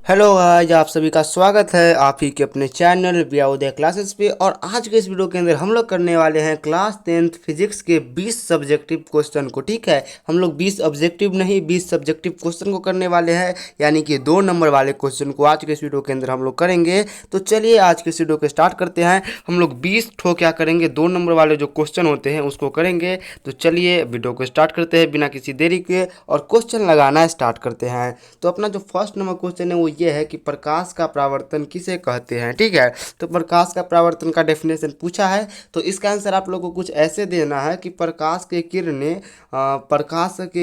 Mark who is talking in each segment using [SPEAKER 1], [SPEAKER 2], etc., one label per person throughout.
[SPEAKER 1] Hello guys, आप सभी का स्वागत है आप ही के अपने चैनल व्याउदय क्लासेस पे। और आज के इस वीडियो के अंदर हम लोग करने वाले हैं क्लास 10th फिजिक्स के 20 सब्जेक्टिव क्वेश्चन को। ठीक है, हम लोग 20 ऑब्जेक्टिव नहीं 20 सब्जेक्टिव क्वेश्चन को करने वाले हैं, यानी कि 2 नंबर वाले क्वेश्चन को आज के इस वीडियो के अंदर हम लोग करेंगे। तो चलिए आज के इस वीडियो को स्टार्ट करते हैं। हम लोग 20 ठो क्या करेंगे, 2 नंबर वाले जो क्वेश्चन होते हैं उसको करेंगे। तो चलिए वीडियो को स्टार्ट करते हैं बिना किसी देरी के और क्वेश्चन लगाना स्टार्ट करते हैं। तो अपना जो फर्स्ट नंबर क्वेश्चन है वो ये है कि प्रकाश का परावर्तन किसे कहते हैं। ठीक है, तो प्रकाश का परावर्तन का डेफिनेशन पूछा है, तो इसका आंसर आप लोगों को कुछ ऐसे देना है कि प्रकाश के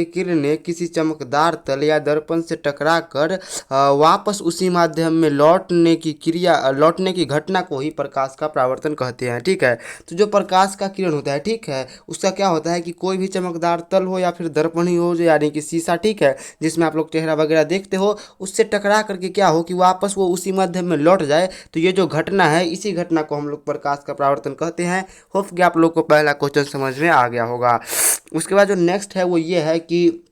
[SPEAKER 1] किरणें किसी चमकदार तल या दर्पण से टकराकर वापस उसी माध्यम में लौटने की घटना को ही प्रकाश का परावर्तन कहते हैं। ठीक है, तो जो प्रकाश का किरण होता है, ठीक है, उसका क्या होता है कि कोई भी चमकदार तल हो या फिर दर्पण ही हो, यानी कि शीशा, ठीक है, जिसमें आप लोग चेहरा वगैरह देखते हो, उससे टकरा करके क्या हो कि वापस वो उसी माध्यम में लौट जाए। तो ये जो घटना है, इसी घटना को हम लोग प्रकाश का परावर्तन कहते हैं। होप कि आप लोग को पहला क्वेश्चन समझ में आ गया होगा। उसके बाद जो नेक्स्ट है वो ये है कि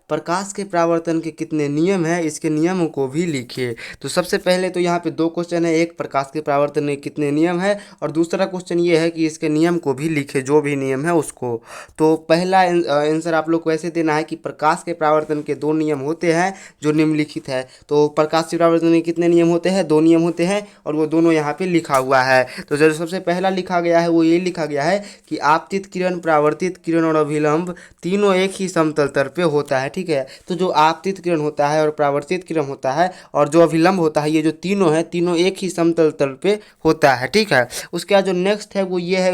[SPEAKER 1] प्रकाश के परावर्तन के कितने नियम हैं, इसके नियमों को भी लिखिए। तो सबसे पहले तो यहाँ पे 2 क्वेश्चन है, एक प्रकाश के परावर्तन के कितने नियम है और दूसरा क्वेश्चन ये है कि इसके नियम को भी लिखे, जो भी नियम है उसको। तो पहला आंसर आप लोग को ऐसे देना है कि प्रकाश के परावर्तन के 2 नियम होते हैं जो निम्नलिखित है। तो प्रकाश के परावर्तन के कितने नियम होते हैं, 2 नियम होते हैं और वो दोनों यहाँ पे लिखा हुआ है। तो जो सबसे पहला लिखा गया है वो ये लिखा गया है कि आपतित किरण, परावर्तित किरण और अभिलंब तीनों एक ही समतल तल पे होता है। ठीक है, तो जो आपतित किरण होता है और परावर्तित किरण होता है और जो अभिलंब होता है, ये जो तीनों है, तीनों एक ही समतल तल पे होता है। ठीक है, उसके बाद जो नेक्स्ट है वो ये है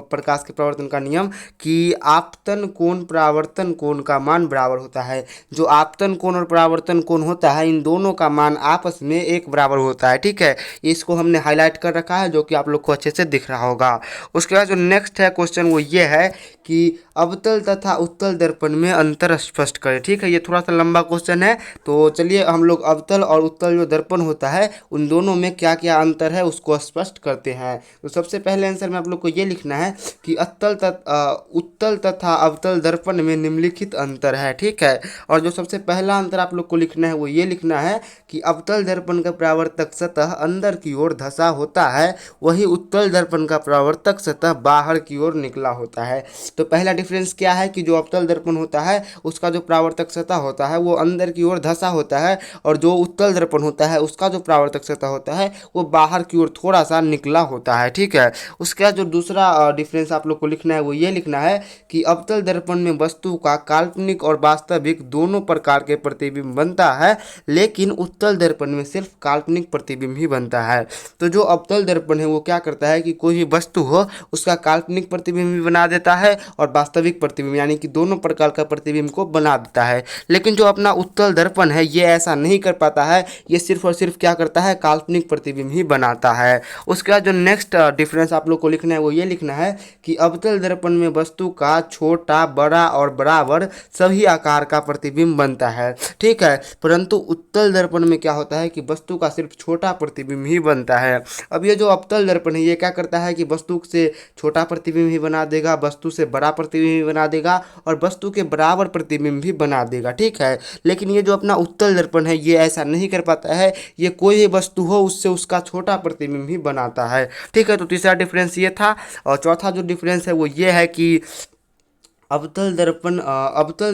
[SPEAKER 1] प्रकाश के परावर्तन का नियम कि आपतन कोण परावर्तन कोण का मान बराबर होता है। जो आपतन कोण और परावर्तन कोण होता है, इन दोनों का मान आपस में एक बराबर होता है। ठीक है, इसको हमने हाईलाइट कर रखा है जो कि आप लोग को अच्छे से दिख रहा होगा। उसके बाद जो नेक्स्ट है क्वेश्चन वो ये है कि अवतल तथा उत्तल दर्पण में अंतर स्पष्ट करें। ठीक है, ये थोड़ा सा लंबा क्वेश्चन है, तो चलिए हम लोग अवतल और उत्तल जो दर्पण होता है उन दोनों में क्या क्या अंतर है उसको स्पष्ट करते हैं। तो सबसे पहले आंसर में आप लोग को ये लिखना है कि उत्तल तथा अवतल दर्पण में निम्नलिखित अंतर है। ठीक है, और जो सबसे पहला अंतर आप लोग को लिखना है वो ये लिखना है कि अवतल दर्पण का परावर्तक सतह अंदर की ओर धंसा होता है, वही उत्तल दर्पण का परावर्तक सतह बाहर की ओर निकला होता है। तो पहला डिफरेंस क्या है कि जो अवतल दर्पण होता है उसका जो परावर्तक सतह होता है वो अंदर की ओर धंसा होता है, और जो उत्तल दर्पण होता है उसका जो परावर्तक सतह होता है वो बाहर की ओर थोड़ा सा निकला होता है। ठीक है, उसके बाद जो दूसरा डिफरेंस आप लोग को लिखना है वो ये लिखना है कि अवतल दर्पण में वस्तु का काल्पनिक और वास्तविक दोनों प्रकार के प्रतिबिंब बनता है, लेकिन उत्तल दर्पण में सिर्फ काल्पनिक प्रतिबिंब ही बनता है। तो जो अवतल दर्पण है वो क्या करता है कि कोई भी वस्तु हो उसका काल्पनिक प्रतिबिंब भी बना देता है और वास्तविक प्रतिबिंब, यानी कि दोनों प्रकार का प्रतिबिंब को बना देता है। लेकिन जो अपना उत्तल दर्पण है ये ऐसा नहीं कर पाता है, ये सिर्फ और सिर्फ क्या करता है, काल्पनिक प्रतिबिंब ही बनाता है। उसके बाद जो नेक्स्ट डिफरेंस आप लोग को लिखना है वो ये लिखना है कि अवतल दर्पण में वस्तु का छोटा, बड़ा और बराबर सभी आकार का प्रतिबिंब बनता है। ठीक है, परंतु उत्तल दर्पण में क्या होता है कि वस्तु का सिर्फ छोटा प्रतिबिंब ही बनता है। अब ये जो अवतल दर्पण है ये क्या करता है कि वस्तु से छोटा प्रतिबिंब ही बना देगा, वस्तु से बड़ा प्रतिबिंब भी बना देगा और वस्तु के बराबर प्रतिबिंब भी बना देगा। ठीक है, लेकिन ये जो अपना उत्तल दर्पण है ये ऐसा नहीं कर पाता है, ये कोई भी वस्तु हो उससे उसका छोटा प्रतिबिंब ही बनाता है। ठीक है, तो तीसरा डिफरेंस ये था। और चौथा जो डिफरेंस है वो ये है कि अवतल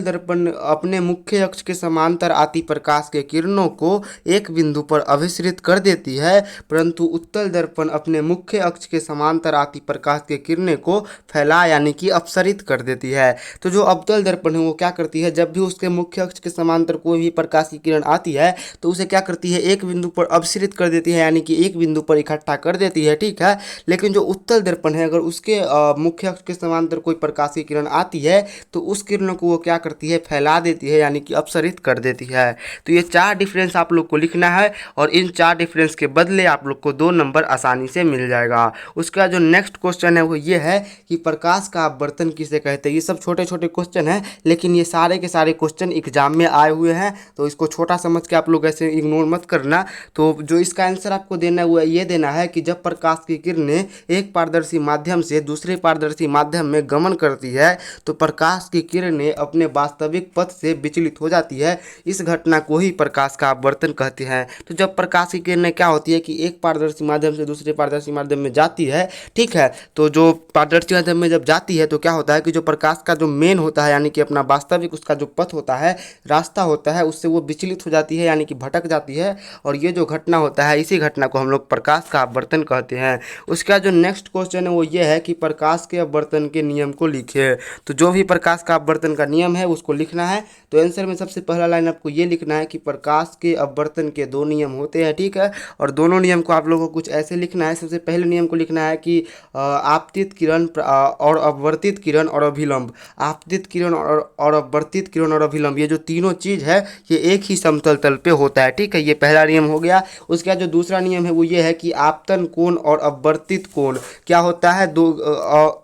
[SPEAKER 1] दर्पण अपने मुख्य अक्ष के समांतर आती प्रकाश के किरणों को एक बिंदु पर अभिसरित कर देती है, परंतु उत्तल दर्पण अपने मुख्य अक्ष के समांतर आती प्रकाश के किरणें को फैला यानी कि अपसरित कर देती है। तो जो अवतल दर्पण है वो क्या करती है, जब भी उसके मुख्य अक्ष के समांतर कोई भी प्रकाश की किरण आती है तो उसे क्या करती है, एक बिंदु पर अपसरित कर देती है, यानी कि एक बिंदु पर इकट्ठा कर देती है। ठीक है, लेकिन जो उत्तल दर्पण है अगर उसके मुख्य अक्ष के समांतर कोई प्रकाश की किरण आती है तो उस किरणों को वो क्या करती है, फैला देती है, यानी कि अपसरित कर देती है। तो ये 4 डिफरेंस आप लोग को लिखना है और इन 4 डिफरेंस के बदले आप लोग को 2 नंबर आसानी से मिल जाएगा। उसका जो नेक्स्ट क्वेश्चन है वो ये है कि प्रकाश का अपवर्तन किसे कहते हैं। ये सब छोटे छोटे क्वेश्चन हैं, लेकिन ये सारे के सारे क्वेश्चन एग्जाम में आए हुए हैं, तो इसको छोटा समझ के आप लोग ऐसे इग्नोर मत करना। तो जो इसका आंसर आपको देना है वो ये देना है कि जब प्रकाश की किरणें एक पारदर्शी माध्यम से दूसरे पारदर्शी माध्यम में गमन करती है तो प्रकाश की किरणें अपने वास्तविक पथ से विचलित हो जाती है, इस घटना को ही प्रकाश का अपवर्तन कहते हैं। तो जब प्रकाश की किरणें क्या होती है कि एक पारदर्शी माध्यम से दूसरे पारदर्शी माध्यम में जाती है, ठीक है, तो जो पारदर्शी माध्यम में जब जाती है तो क्या होता है कि जो प्रकाश का जो मेन होता है यानी कि अपना वास्तविक उसका जो पथ होता है, रास्ता होता है, उससे वो विचलित हो जाती है यानी कि भटक जाती है, और ये जो घटना होता है इसी घटना को हम लोग प्रकाश का अपवर्तन कहते हैं। उसका जो नेक्स्ट क्वेश्चन है वो ये है कि प्रकाश के अपवर्तन के नियम को लिखे। तो जो भी प्रकाश का अपवर्तन का नियम है उसको लिखना है। तो आंसर में सबसे पहला लाइन आपको ये लिखना है कि प्रकाश के अपवर्तन के दो नियम होते हैं, ठीक है, और दोनों नियम को आप लोगों को कुछ ऐसे लिखना है। सबसे पहले नियम को लिखना है कि आपतित किरण और अपवर्तित किरण और अभिलंब, आपतित किरण और अपवर्तित किरण और अभिलंब, ये जो तीनों चीज़ है ये एक ही समतल तल पे होता है, ठीक है, ये पहला नियम हो गया। उसके बाद जो दूसरा नियम है वो ये है कि आपतन कोण और अपवर्तित कोण क्या होता है, दो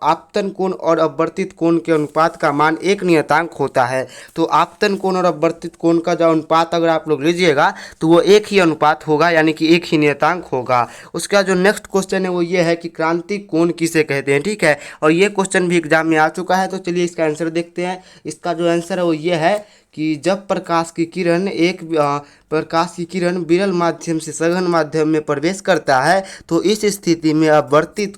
[SPEAKER 1] आपतन कोण और अपवर्तित कोण के अनुपात का मान एक नियतांक होता है। तो आपतन कोण और अपवर्तित कोण का जो अनुपात अगर आप लोग लीजिएगा तो वो एक ही अनुपात होगा यानी कि एक ही नियतांक होगा। उसका जो नेक्स्ट क्वेश्चन है वो ये है कि क्रांतिक कोण किसे कहते हैं, ठीक है, और ये क्वेश्चन भी एग्जाम में आ चुका है। तो चलिए इसका आंसर देखते हैं। इसका जो आंसर है वो ये है कि जब प्रकाश की किरण विरल माध्यम से सघन माध्यम में प्रवेश करता है तो इस स्थिति में अपवर्तित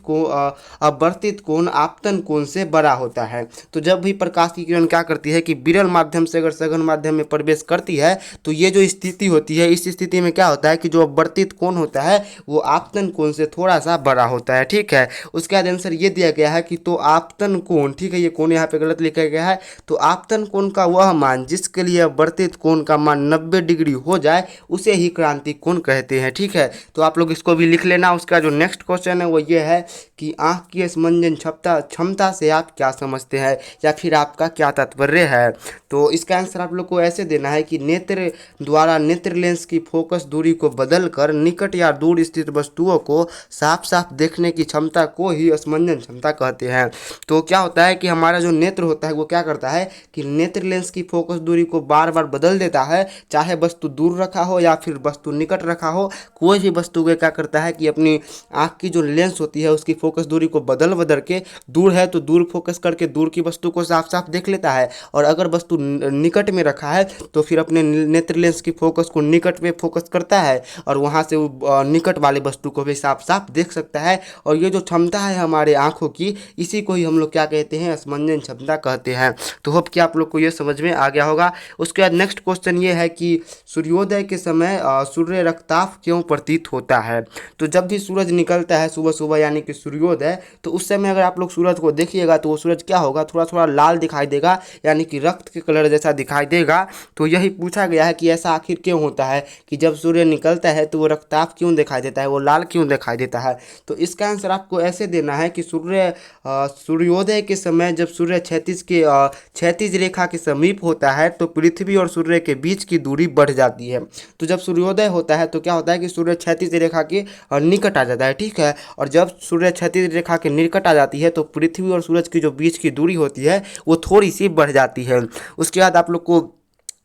[SPEAKER 1] कोण आपतन कोण से बड़ा होता है। तो जब भी प्रकाश की किरण क्या करती है कि विरल माध्यम से अगर सघन माध्यम में प्रवेश करती है तो ये जो स्थिति होती है, इस स्थिति में क्या होता है कि जो अपवर्तित कोण होता है वो आपतन कोण से थोड़ा सा बड़ा होता है, ठीक है। उसके बाद आंसर ये दिया गया है कि तो आपतन कोण, ठीक है, ये कोण यहाँ पे गलत लिखा गया है। तो आपतन कोण का वह मान जिसके लिए अपवर्तित कोण का मान 90 डिग्री हो जाए उसे ही क्रांतिक कोण कहते हैं, ठीक है। तो आप लोग इसको भी लिख लेना। उसका जो नेक्स्ट क्वेश्चन है वो ये है कि आँख की स्मंजन क्षमता से आप क्या समझते हैं या फिर आपका क्या तात्पर्य है। तो इसका आंसर आप लोग को ऐसे देना है कि नेत्र द्वारा नेत्र लेंस की फोकस दूरी को बदलकर निकट या दूर स्थित वस्तुओं को साफ साफ देखने की क्षमता को ही स्मंजन क्षमता कहते हैं। तो क्या होता है कि हमारा जो नेत्र होता है वो क्या करता है कि नेत्र लेंस की फोकस दूरी को बार बार बदल देता है, चाहे वस्तु दूर रखा हो या फिर वस्तु निकट रखा हो, कोई भी वस्तु को क्या करता है कि अपनी आँख की जो लेंस होती है उसकी फोकस दूरी को बदल के दूर है तो दूर फोकस करके दूर की वस्तु को साफ साफ देख लेता है, और अगर वस्तु निकट में रखा है तो फिर अपने नेत्र लेंस की फोकस को निकट में फोकस करता है और वहाँ से वो निकट वाले वस्तु को भी साफ साफ देख सकता है। और ये जो क्षमता है हमारे आँखों की, इसी को ही हम लोग क्या कहते हैं, स्मंजन क्षमता कहते हैं। तो होप कि आप लोग को ये समझ में आ गया होगा। उसके बाद नेक्स्ट क्वेश्चन ये है कि सूर्योदय के समय सूर्य रक्ताभ क्यों प्रतीत होता है। तो जब भी सूरज निकलता है सुबह सुबह यानी कि सूर्योदय, तो उस समय अगर आप लोग सूरज को देखिएगा तो वो सूरज क्या होगा, थोड़ा थोड़ा लाल दिखाई देगा यानी कि रक्त के कलर जैसा दिखाई देगा। तो यही पूछा गया है कि ऐसा आखिर क्यों होता है कि जब सूर्य निकलता है तो वो रक्ताभ क्यों दिखाई देता है, वो लाल क्यों दिखाई देता है। तो इसका आंसर आपको ऐसे देना है कि सूर्योदय के समय जब सूर्य क्षैतिज रेखा के समीप होता है तो पृथ्वी और सूर्य के बीच की दूरी बढ़ जाती है। तो जब सूर्योदय होता है तो क्या होता है कि सूर्य क्षैतिज रेखा के निकट आ जाता है, ठीक है, और जब सूर्य क्षैतिज रेखा के निकट आ जाती है तो पृथ्वी और सूरज की जो बीच की दूरी होती है वो थोड़ी सी बढ़ जाती है। उसके बाद आप लोग को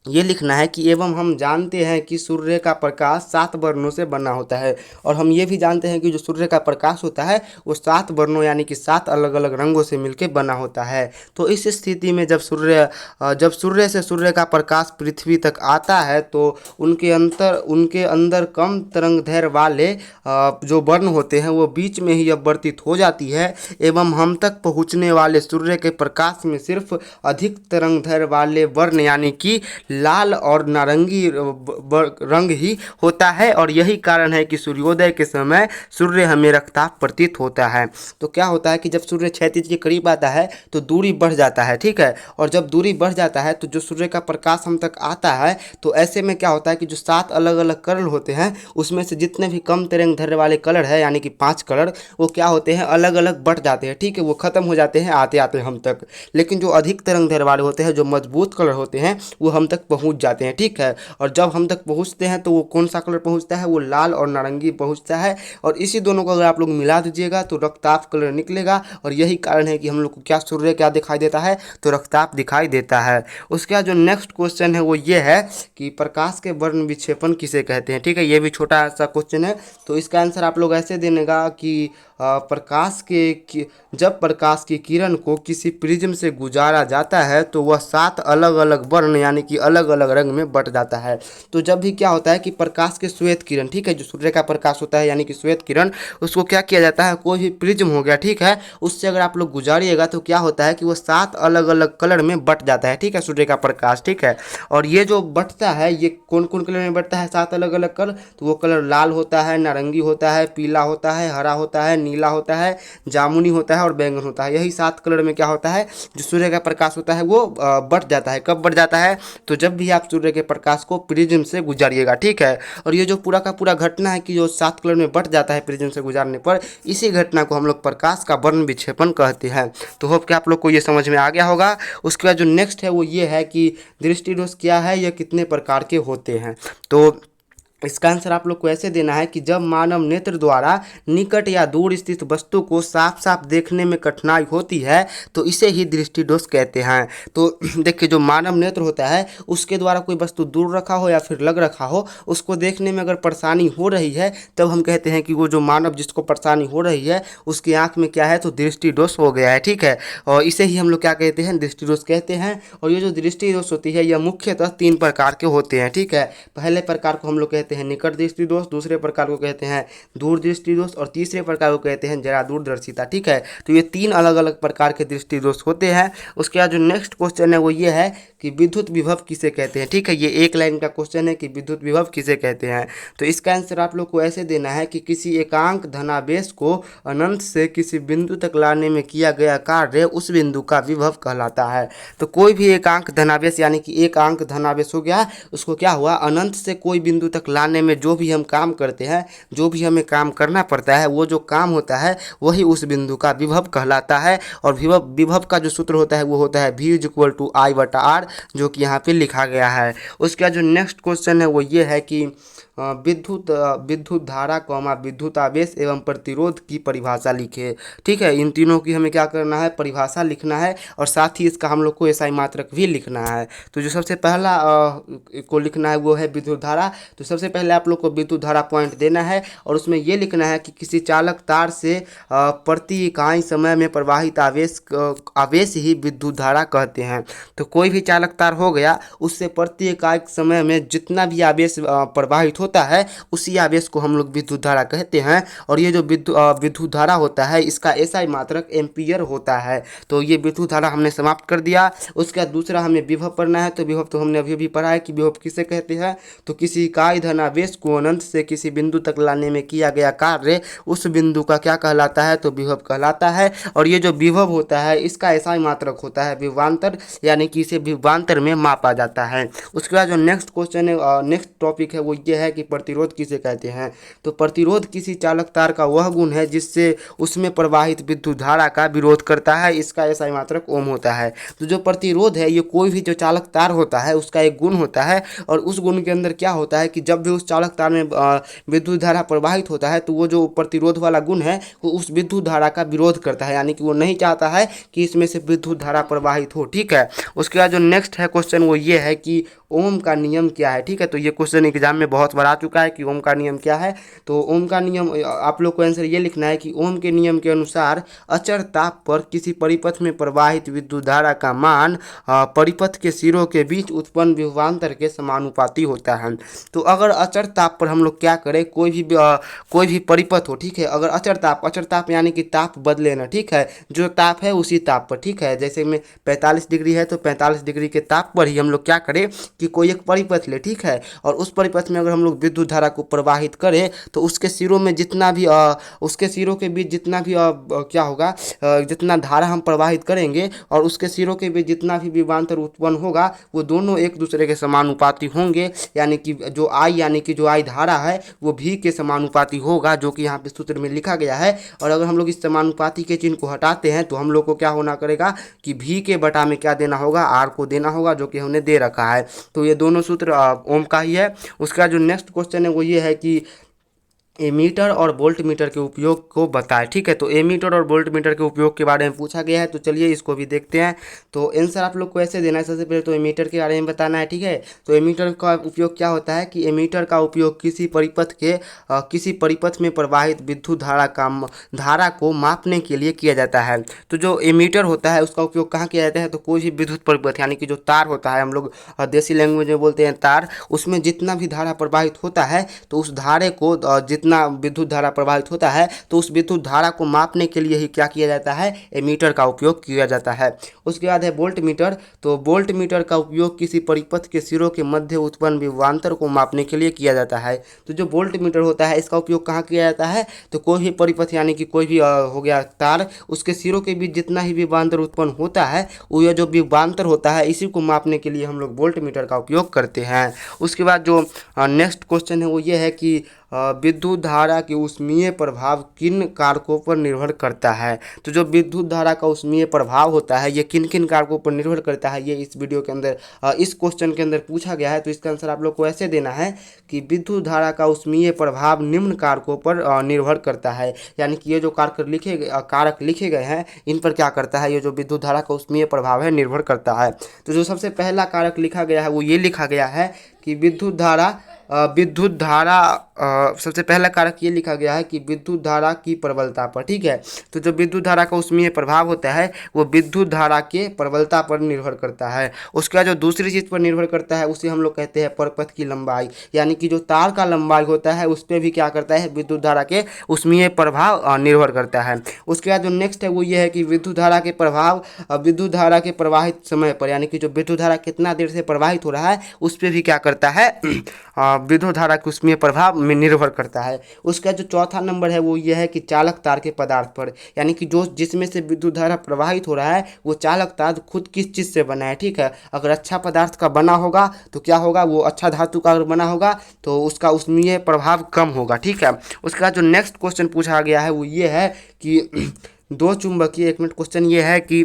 [SPEAKER 1] ये लिखना है कि एवं हम जानते हैं कि सूर्य का प्रकाश 7 वर्णों से बना होता है, और हम ये भी जानते हैं कि जो सूर्य का प्रकाश होता है वो 7 वर्णों यानी कि 7 अलग अलग रंगों से मिलकर बना होता है। तो इस स्थिति में जब सूर्य से सूर्य का प्रकाश पृथ्वी तक आता है तो उनके अंदर कम तरंग दैर्घ्य वाले जो वर्ण होते हैं वो बीच में ही अपवर्तित हो जाती है, एवं हम तक पहुँचने वाले सूर्य के प्रकाश में सिर्फ अधिक तरंग दैर्घ्य वाले वर्ण यानी कि लाल और नारंगी रंग ही होता है, और यही कारण है कि सूर्योदय के समय सूर्य हमें रक्ताभ प्रतीत होता है। तो क्या होता है कि जब सूर्य क्षैतिज के करीब आता है तो दूरी बढ़ जाता है, ठीक है, और जब दूरी बढ़ जाता है तो जो सूर्य का प्रकाश हम तक आता है तो ऐसे में क्या होता है कि जो 7 अलग अलग कलर होते हैं उसमें से जितने भी कम तरंग दैर्घ्य वाले कलर है यानी कि 5 कलर वो क्या होते हैं, अलग अलग बढ़ जाते हैं, ठीक है, वो खत्म हो जाते हैं आते आते हम तक। लेकिन जो अधिक तरंग दैर्घ्य वाले होते हैं, जो मजबूत कलर होते हैं, वो हम तक तक पहुंच जाते हैं, ठीक है। और जब हम तक पहुंचते हैं तो वो कौन सा कलर पहुंचता है, वो लाल और नारंगी पहुंचता है। और इसी दोनों को अगर आप लोग मिला दीजिएगा तो रक्ताप कलर निकलेगा। और यही कारण है कि हम लोग को क्या सूर्य क्या दिखाई देता है, तो रक्ताप दिखाई देता है। उसके बाद जो नेक्स्ट क्वेश्चन है वो ये है कि प्रकाश के वर्ण विक्षेपण किसे कहते हैं, ठीक है। ये भी छोटा सा क्वेश्चन है। तो इसका आंसर आप लोग ऐसे देनेगा कि जब प्रकाश की किरण को किसी प्रिज्म से गुजारा जाता है तो वह 7 अलग अलग वर्ण यानी कि अलग अलग रंग में बट जाता है। तो जब भी क्या होता है कि प्रकाश के श्वेत किरण, ठीक है, जो सूर्य का प्रकाश होता है यानी कि श्वेत किरण, उसको क्या किया जाता है, कोई भी प्रिज्म हो गया, ठीक है, उससे अगर आप लोग गुजारिएगा तो क्या होता है कि वो 7 अलग अलग कलर में बट जाता है, ठीक है, सूर्य का प्रकाश, ठीक है। और ये जो बटता है ये कौन कौन कलर में बटता है, 7 अलग अलग कलर, तो वो कलर लाल होता है, नारंगी होता है, पीला होता है, हरा होता है, नीला होता है, जामुनी होता है और बैंगन होता है। यही 7 कलर में क्या होता है, जो सूर्य का प्रकाश होता है वो बट जाता है। कब बट जाता है, तो जब भी आप सूर्य के प्रकाश को प्रिज्म से गुजारिएगा, ठीक है। और ये जो पूरा का पूरा घटना है कि जो 7 कलर में बट जाता है प्रिज्म से गुजारने पर, इसी घटना को हम लोग प्रकाश का वर्ण विक्षेपण कहते हैं। तो होप कि आप लोग को ये समझ में आ गया होगा। उसके बाद जो नेक्स्ट है वो ये है कि दृष्टि दोष क्या है, यह कितने प्रकार के होते हैं। तो इसका आंसर आप लोग को ऐसे देना है कि जब मानव नेत्र द्वारा निकट या दूर स्थित वस्तु को साफ साफ देखने में कठिनाई होती है तो इसे ही दृष्टि दोष कहते हैं। तो देखिए, जो मानव नेत्र होता है उसके द्वारा कोई वस्तु दूर रखा हो या फिर लग रखा हो, उसको देखने में अगर परेशानी हो रही है तब हम कहते हैं कि वो जो मानव जिसको परेशानी हो रही है उसकी आँख में क्या है, तो दृष्टि दोष हो गया है, ठीक है। और इसे ही हम लोग क्या कहते हैं, दृष्टि दोष कहते हैं। और ये जो दृष्टि दोष होती है यह मुख्यतः 3 प्रकार के होते हैं, ठीक है। पहले प्रकार को हम लोग कहते हैं निकट दृष्टि दोष, दूसरे प्रकार को कहते हैं दूर दृष्टि दोष और तीसरे प्रकार को कहते हैं जरा दूरदर्शिता, ठीक है। तो ये 3 अलग अलग प्रकार के दृष्टि दोष होते हैं। उसके बाद जो नेक्स्ट क्वेश्चन है वो ये है कि विद्युत विभव किसे कहते हैं, ठीक है। ये एक लाइन का क्वेश्चन है कि विद्युत विभव किसे कहते हैं। तो इसका आंसर आप लोग को ऐसे देना है कि किसी एकांक धनावेश को अनंत से किसी बिंदु तक लाने में किया गया कार्य उस बिंदु का विभव कहलाता है। तो कोई भी एकांक धनावेश यानी कि एक अंक धनावेश हो गया, उसको क्या हुआ, अनंत से कोई बिंदु तक लाने में जो भी हम काम करते हैं, जो भी हमें काम करना पड़ता है, वो जो काम होता है वही उस बिंदु का विभव कहलाता है। और विभव का जो सूत्र होता है वो होता है V = I/R, जो कि यहाँ पे लिखा गया है। उसके बाद जो नेक्स्ट क्वेश्चन है वो ये है कि विद्युत धारा कॉमा विद्युत आवेश एवं प्रतिरोध की परिभाषा लिखे, ठीक है। इन तीनों की हमें क्या करना है, परिभाषा लिखना है और साथ ही इसका हम लोग को एसआई मात्रक भी लिखना है। तो जो सबसे पहला को लिखना है वो है विद्युत धारा। तो सबसे पहले आप लोग को विद्युत धारा पॉइंट देना है और उसमें ये लिखना है कि किसी चालक तार से प्रति इकाई समय में प्रवाहित आवेश ही विद्युत धारा कहते हैं। तो कोई भी चालक तार हो गया, उससे प्रति इकाई समय में जितना भी आवेश प्रवाहित होता है उसी आवेश को हम लोग विद्युत धारा कहते हैं। और ये जो विद्युत धारा होता है इसका एसआई मात्रक एम्पियर होता है। तो ये विद्युत धारा हमने समाप्त कर दिया। उसके बाद दूसरा हमें विभव पढ़ना है। तो विभव तो हमने अभी भी पढ़ा है कि विभव किसे कहते हैं, तो किसी इकाई धनावेश को अनंत से किसी बिंदु तक लाने में किया गया कार्य उस बिंदु का क्या कहलाता है, तो विभव कहलाता है। और ये जो विभव होता है इसका एसआई मात्रक होता है विभवांतर, यानी कि इसे विभवांतर में मापा जाता है। उसके बाद जो नेक्स्ट क्वेश्चन है, नेक्स्ट टॉपिक है वो ये है कि प्रतिरोध किसे कहते हैं। तो प्रतिरोध किसी चालक तार का वह गुण है जिससे उसमें प्रवाहित विद्युत धारा का विरोध करता है। इसका एसआई मात्रक ओम होता है। तो जो प्रतिरोध है ये कोई भी जो चालक तार होता है उसका एक गुण होता है। और उस गुण के अंदर क्या होता है कि जब भी उस चालक तार में विद्युत धारा प्रवाहित होता है तो वो जो प्रतिरोध वाला गुण है वो उस विद्युत धारा का विरोध करता है, यानी कि वो नहीं चाहता है कि इसमें से विद्युत धारा प्रवाहित हो, ठीक है। उसके बाद जो नेक्स्ट है क्वेश्चन वो ये है कि ओम का नियम क्या है, ठीक है। तो ये क्वेश्चन एग्जाम में बहुत बार आ चुका है कि ओम का नियम क्या है। तो ओम का नियम आप लोग को आंसर ये लिखना है कि ओम के नियम के अनुसार अचर ताप पर किसी परिपथ में प्रवाहित विद्युत धारा का मान परिपथ के सिरों के बीच उत्पन्न विभवांतर के समानुपाती होता है। तो अगर अचर ताप पर हम लोग क्या करें, कोई भी परिपथ हो, ठीक है। अगर अचर ताप यानी कि ताप बदले ना, ठीक है, जो ताप है उसी ताप पर, ठीक है। जैसे में 45 डिग्री है तो 45 डिग्री के ताप पर ही हम लोग क्या करें कि कोई एक परिपथ ले, ठीक है। और उस परिपथ में अगर हम लोग लोग विद्युत धारा को प्रवाहित करें तो उसके सिरों में जितना भी उसके सिरों के बीच जितना भी क्या होगा, जितना धारा हम प्रवाहित करेंगे और उसके सिरों के बीच जितना भी विभवांतर उत्पन्न होगा वो दोनों एक दूसरे के समानुपाती होंगे, यानी कि जो आई धारा है वो भी के समानुपाती होगा, जो कि यहाँ पे सूत्र में लिखा गया है। और अगर हम लोग इस समानुपाती के चिन्ह को हटाते हैं तो हम लोग को क्या होना करेगा कि भी के बटा में क्या देना होगा, आर को देना होगा, जो कि हमने दे रखा है। तो ये दोनों सूत्र ओम का ही है। उसका जो नेक्स्ट क्वेश्चन है वो ये है कि एमीटर और वोल्ट मीटर के उपयोग को बताएं। ठीक है, तो एमीटर और वोल्ट मीटर के उपयोग के बारे में पूछा गया है, तो चलिए इसको भी देखते हैं। तो आंसर आप लोग को ऐसे देना है, सबसे पहले तो एमीटर के बारे में बताना है। ठीक है, तो एमीटर का उपयोग क्या होता है कि एमीटर का उपयोग किसी परिपथ में प्रवाहित विद्युत धारा को मापने के लिए किया जाता है। तो जो एमीटर होता है उसका उपयोग कहाँ किया जाता है, तो कोई भी विद्युत परिपथ यानी कि जो तार होता है, हम लोग देसी लैंग्वेज में बोलते हैं तार, उसमें जितना भी धारा प्रवाहित होता है तो उस धारे को जितना विद्युत धारा प्रवाहित होता है तो उस विद्युत धारा को मापने के लिए ही क्या किया जाता है, एमीटर का उपयोग किया जाता है। उसके बाद है वोल्ट मीटर। तो वोल्ट मीटर का उपयोग किसी परिपथ के सिरों के मध्य उत्पन्न विभवांतर को मापने के लिए किया जाता है। तो जो वोल्ट मीटर होता है इसका उपयोग कहाँ किया जाता है, तो कोई भी परिपथ यानी कि कोई भी हो गया तार, उसके सिरों के बीच जितना ही विभवांतर उत्पन्न होता है वो जो विभवांतर होता है इसी को मापने के लिए हम लोग वोल्ट मीटर का उपयोग करते हैं। उसके बाद जो नेक्स्ट क्वेश्चन है वो ये है कि विद्युत धारा के ऊष्मीय प्रभाव किन कारकों पर निर्भर करता है। तो जो विद्युत धारा का ऊष्मीय प्रभाव होता है ये किन किन कारकों पर निर्भर करता है, ये इस वीडियो के अंदर इस क्वेश्चन के अंदर पूछा गया है। तो इसका आंसर आप लोग को ऐसे देना है कि विद्युत धारा का ऊष्मीय प्रभाव निम्न कारकों पर निर्भर करता है, यानी कि ये जो कारक लिखे गए हैं इन पर क्या करता है, ये जो विद्युत धारा का ऊष्मीय प्रभाव है निर्भर करता है। तो जो सबसे पहला कारक लिखा गया है वो ये लिखा गया है कि विद्युत धारा सबसे पहला कारक ये लिखा गया है कि विद्युत धारा की प्रबलता पर। ठीक है, तो जो विद्युत धारा का उसमें प्रभाव होता है वो विद्युत धारा के प्रबलता पर निर्भर करता है। उसके बाद जो दूसरी चीज़ पर निर्भर करता है उसे हम लोग कहते हैं परिपथ की लंबाई, यानी कि जो तार का लंबाई होता है उस पर भी क्या करता है, विद्युत धारा के उसमें प्रभाव निर्भर करता है। उसके बाद जो नेक्स्ट है वो ये है कि विद्युत धारा के प्रभाव विद्युत धारा के प्रवाहित समय पर, यानी कि जो विद्युत धारा कितना देर से प्रवाहित हो रहा है उस पर भी क्या करता है, विद्युत धारा के उसमें प्रभाव में निर्भर करता है। उसका जो चौथा नंबर है वो ये है कि चालक तार के पदार्थ पर, यानी कि जो जिसमें से विद्युत धारा प्रवाहित हो रहा है वो चालक तार खुद किस चीज़ से बना है। ठीक है, अगर अच्छा पदार्थ का बना होगा तो क्या होगा, वो अच्छा धातु का अगर बना होगा तो उसका उसमें प्रभाव कम होगा। ठीक है, उसका जो नेक्स्ट क्वेश्चन पूछा गया है वो ये है कि दो चुंबकीय, एक मिनट, क्वेश्चन ये है कि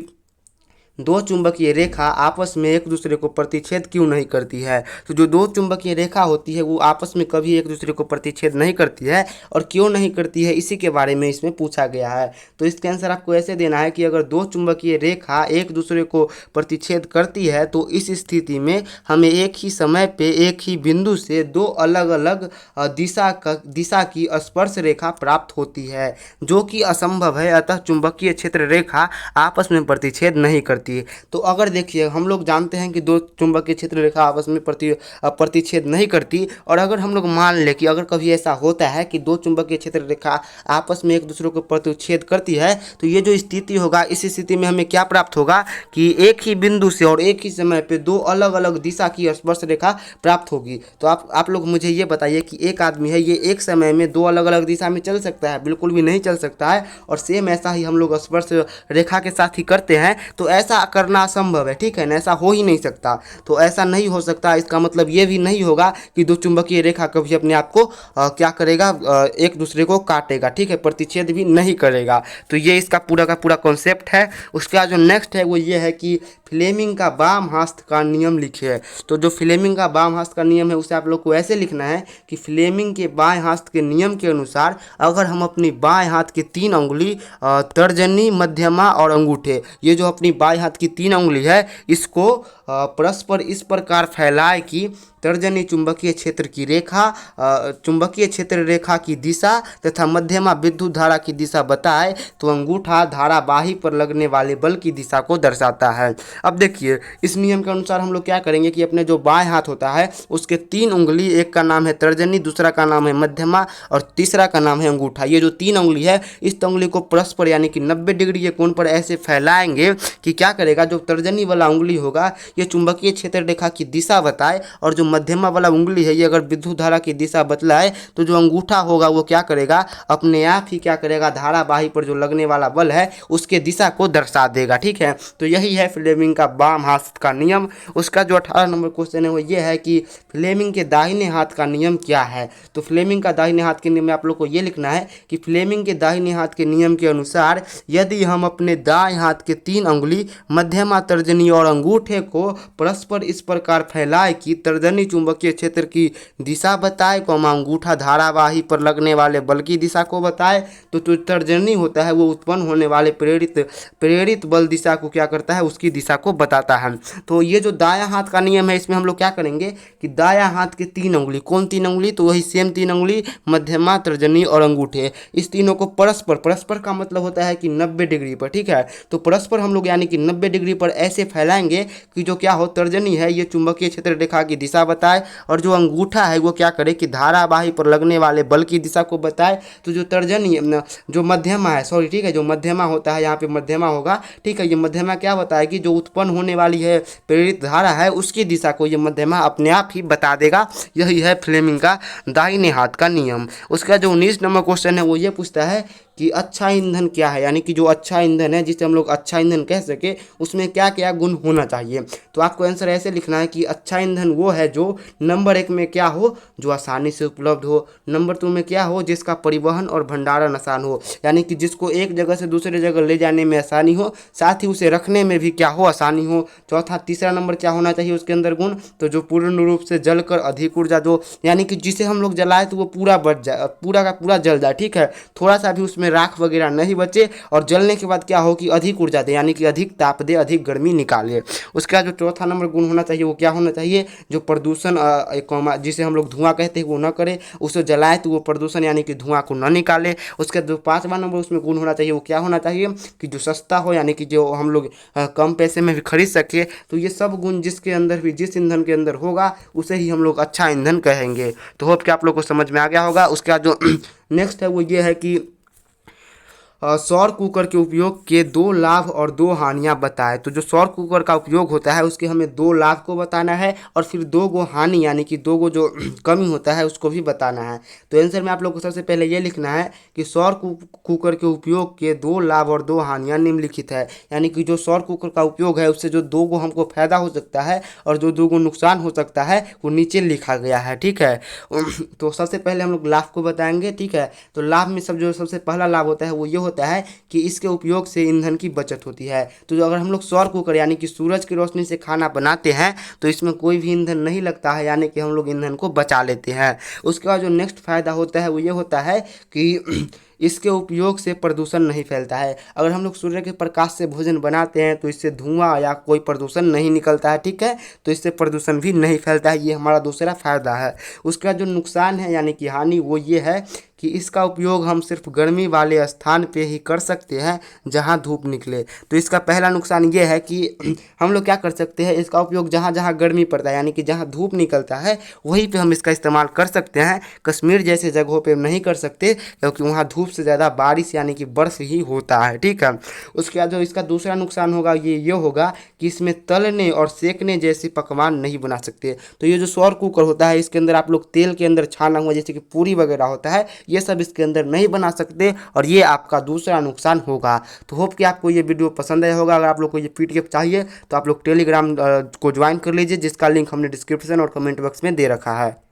[SPEAKER 1] दो चुंबकीय रेखा आपस में एक दूसरे को प्रतिच्छेद क्यों नहीं करती है। तो जो दो चुंबकीय रेखा होती है वो आपस में कभी एक दूसरे को प्रतिच्छेद नहीं करती है, और क्यों नहीं करती है इसी के बारे में इसमें पूछा गया है। तो इसका आंसर आपको ऐसे देना है कि अगर दो चुंबकीय रेखा एक दूसरे को प्रतिच्छेद करती है तो इस स्थिति में हमें एक ही समय पे एक ही बिंदु से दो अलग अलग दिशा की स्पर्श रेखा प्राप्त होती है, जो कि असंभव है। अतः चुंबकीय क्षेत्र रेखा आपस में प्रतिच्छेद नहीं करती। तो अगर देखिए हम लोग जानते हैं कि दो चुंबकीय क्षेत्र रेखा आपस में प्रतिच्छेद नहीं करती, और अगर हम लोग मान लें कि अगर कभी ऐसा होता है कि दो चुंबकीय क्षेत्र रेखा आपस में एक दूसरे को प्रतिच्छेद करती है तो ये जो स्थिति होगा, इस स्थिति में हमें क्या प्राप्त होगा कि एक ही बिंदु से और एक ही समय पे दो अलग अलग दिशा की स्पर्श रेखा प्राप्त होगी। तो आप लोग मुझे ये बताइए कि एक आदमी है, ये एक समय में दो अलग अलग दिशा में चल सकता है? बिल्कुल भी नहीं चल सकता है। और सेम ऐसा ही हम लोग स्पर्श रेखा के साथ ही करते हैं, तो ऐसा करना असंभव है। ठीक है ना, ऐसा हो ही नहीं सकता। तो ऐसा नहीं हो सकता, इसका मतलब ये भी नहीं होगा कि दो चुंबकीय रेखा कभी अपने आप को क्या करेगा, एक दूसरे को काटेगा। ठीक है, प्रतिच्छेद भी नहीं करेगा। तो ये इसका पूरा का पूरा कॉन्सेप्ट है। उसका जो नेक्स्ट है वो ये है कि फ्लेमिंग का बाम हस्त का नियम लिखिए। तो जो फ्लेमिंग का बाम हस्त का नियम है उसे आप लोग को ऐसे लिखना है कि फ्लेमिंग के बाएं हस्त के नियम के अनुसार अगर हम अपनी बाएं हाथ की 3 उंगली तर्जनी, मध्यमा और अंगूठे, ये जो अपनी बाएं हाथ की 3 उंगली है इसको परस्पर इस प्रकार फैलाए कि तर्जनी चुंबकीय क्षेत्र रेखा की दिशा तथा मध्यमा विद्युत धारा की दिशा बताए, तो अंगूठा धारावाही पर लगने वाले बल की दिशा को दर्शाता है। अब देखिए इस नियम के अनुसार हम लोग क्या करेंगे कि अपने जो बाएं हाथ होता है उसके 3 उंगली, एक का नाम है तर्जनी, दूसरा का नाम है मध्यमा और तीसरा का नाम है अंगूठा, ये जो 3 उंगली है इस उंगली को परस्पर यानी कि 90 डिग्री के कोण पर ऐसे फैलाएंगे कि क्या करेगा, जो तर्जनी वाला उंगली होगा ये चुंबकीय क्षेत्र रेखा की दिशा बताए और जो मध्यमा वाला उंगली है ये अगर विद्युत धारा की दिशा बतलाए तो जो अंगूठा होगा वो क्या करेगा, अपने आप ही क्या करेगा, धारावाही पर जो लगने वाला बल है उसके दिशा को दर्शा देगा। ठीक है, तो यही है फ्लेमिंग का बाम हाथ का नियम। उसका जो 18 नंबर क्वेश्चन है वो ये है कि फ्लेमिंग के दाहिने हाथ का नियम क्या है। तो फ्लेमिंग का दाहिने हाथ के नियम में आप लोग को ये लिखना है कि फ्लेमिंग के दाहिने हाथ के नियम के अनुसार यदि हम अपने दाएं हाथ के 3 अंगुली मध्यमा, तर्जनी और अंगूठे को परस्पर इस प्रकार फैलाए कि तर्जनी चुंबकीय क्षेत्र की दिशा बताए, अंगूठा धारावाही पर लगने वाले बल की दिशा को बताए, तो जो तर्जनी होता है वो उत्पन्न होने वाले प्रेरित बल दिशा को क्या करता है, उसकी दिशा को बताता है। तो ये जो दायां हाथ का नियम है इसमें हम लोग क्या करेंगे कि दायां हाथ के 3 अंगुली, कौन 3 अंगुली, तो वही सेम 3 अंगुली मध्यमा, तर्जनी और अंगूठे, इस तीनों को परस्पर, परस्पर का मतलब होता है कि 90 डिग्री पर। ठीक है, तो परस्पर हम लोग यानी कि 90 डिग्री पर ऐसे फैलाएंगे कि जो क्या हो, तर्जनी है ये चुंबकीय क्षेत्र रेखा की दिशा बताए और जो अंगूठा है वो क्या करे कि धारावाही पर लगने वाले बल की दिशा को बताए। तो जो तर्जनी जो मध्यमा है, सॉरी ठीक है, जो मध्यमा होता है यहाँ पे मध्यमा होगा। ठीक है, ये मध्यमा क्या बताएगी, जो उत्पन्न होने वाली है प्रेरित धारा है उसकी दिशा को ये मध्यमा अपने आप ही बता देगा। यही है फ्लेमिंग का दाहिने हाथ का नियम। उसका जो 19 नंबर क्वेश्चन है वो ये पूछता है कि अच्छा ईंधन क्या है, यानी कि जो अच्छा ईंधन है जिसे हम लोग अच्छा ईंधन कह सके उसमें क्या क्या गुण होना चाहिए। तो आपको आंसर ऐसे लिखना है कि अच्छा ईंधन वो है जो नंबर 1 में क्या हो, जो आसानी से उपलब्ध हो, नंबर 2 में क्या हो, जिसका परिवहन और भंडारण आसान हो, यानी कि जिसको एक जगह से दूसरे जगह ले जाने में आसानी हो, साथ ही उसे रखने में भी क्या हो, आसानी हो। चौथा तीसरा नंबर क्या होना चाहिए उसके अंदर गुण, तो जो पूर्ण रूप से जलकर अधिक ऊर्जा दो, यानी कि जिसे हम लोग जलाए तो वो पूरा बढ़ जाए, पूरा का पूरा जल जाए। ठीक है, थोड़ा सा भी उसमें राख वगैरह नहीं बचे और जलने के बाद क्या हो कि अधिक ऊर्जा दे, यानी कि अधिक ताप दे, अधिक गर्मी निकाले। उसका जो चौथा नंबर गुण होना चाहिए वो क्या होना चाहिए, जो प्रदूषण जिसे हम लोग धुआं कहते हैं वो न करे, उसे जलाए तो वो प्रदूषण यानी कि धुआं को न निकाले। उसका जो 5वां नंबर उसमें गुण होना चाहिए वो क्या होना चाहिए कि जो सस्ता हो, यानी कि जो हम लोग कम पैसे में भी खरीद सके। तो ये सब गुण जिसके अंदर भी, जिस ईंधन के अंदर होगा उसे ही हम लोग अच्छा ईंधन कहेंगे। तो होप कि आप लोग को समझ में आ गया होगा। उसका जो नेक्स्ट है वो ये है कि सौर कुकर के उपयोग के 2 लाभ और 2 हानियां बताएं। तो जो सौर कुकर का उपयोग होता है उसके हमें 2 लाभ को बताना है और फिर 2 गो हानि यानी कि 2 गो जो कमी होता है उसको भी बताना है। तो आंसर में आप लोग को सबसे पहले ये लिखना है कि सौर कुकर के उपयोग के 2 लाभ और 2 हानियां निम्नलिखित है, यानी कि जो सौर कुकर का उपयोग है उससे जो 2 गो हमको फायदा हो सकता है और जो 2 गो नुकसान हो सकता है वो नीचे लिखा गया है। ठीक है, तो सबसे पहले हम लोग लाभ को बताएंगे। ठीक है, तो लाभ में सबसे पहला लाभ होता है वो ये होता है कि इसके उपयोग से ईंधन की बचत होती है। तो जो अगर हम लोग सौर कुकर यानी कि सूरज की रोशनी से खाना बनाते हैं तो इसमें कोई भी ईंधन नहीं लगता है, यानी कि हम लोग ईंधन को बचा लेते हैं। उसके बाद जो नेक्स्ट फायदा होता है वो ये होता है कि इसके उपयोग से प्रदूषण नहीं फैलता है। अगर हम लोग सूर्य के प्रकाश से भोजन बनाते हैं तो इससे धुआं या कोई प्रदूषण नहीं निकलता है। ठीक है, तो इससे प्रदूषण भी नहीं फैलता है, ये हमारा दूसरा फायदा है। उसका जो नुकसान है यानी कि हानि वो ये है कि इसका उपयोग हम सिर्फ गर्मी वाले स्थान पे ही कर सकते हैं जहां धूप निकले। तो इसका पहला नुकसान ये है कि हम लोग क्या कर सकते हैं, इसका उपयोग जहां जहां गर्मी पड़ता है यानी कि जहां धूप निकलता है वहीं पे हम इसका इस्तेमाल कर सकते हैं। कश्मीर जैसे जगहों पे नहीं कर सकते क्योंकि वहाँ धूप से ज़्यादा बारिश यानी कि बर्फ़ ही होता है। ठीक है, उसके बाद जो इसका दूसरा नुकसान होगा ये होगा कि इसमें तलने और सेकने जैसे पकवान नहीं बना सकते। तो ये जो सौर कुकर होता है इसके अंदर आप लोग तेल के अंदर छाना हुआ जैसे कि पूरी वगैरह होता है ये सब इसके अंदर नहीं बना सकते और ये आपका दूसरा नुकसान होगा। तो होप कि आपको ये वीडियो पसंद आया होगा। अगर आप लोग को ये PDF चाहिए तो आप लोग टेलीग्राम को ज्वाइन कर लीजिए जिसका लिंक हमने डिस्क्रिप्शन और कमेंट बॉक्स में दे रखा है।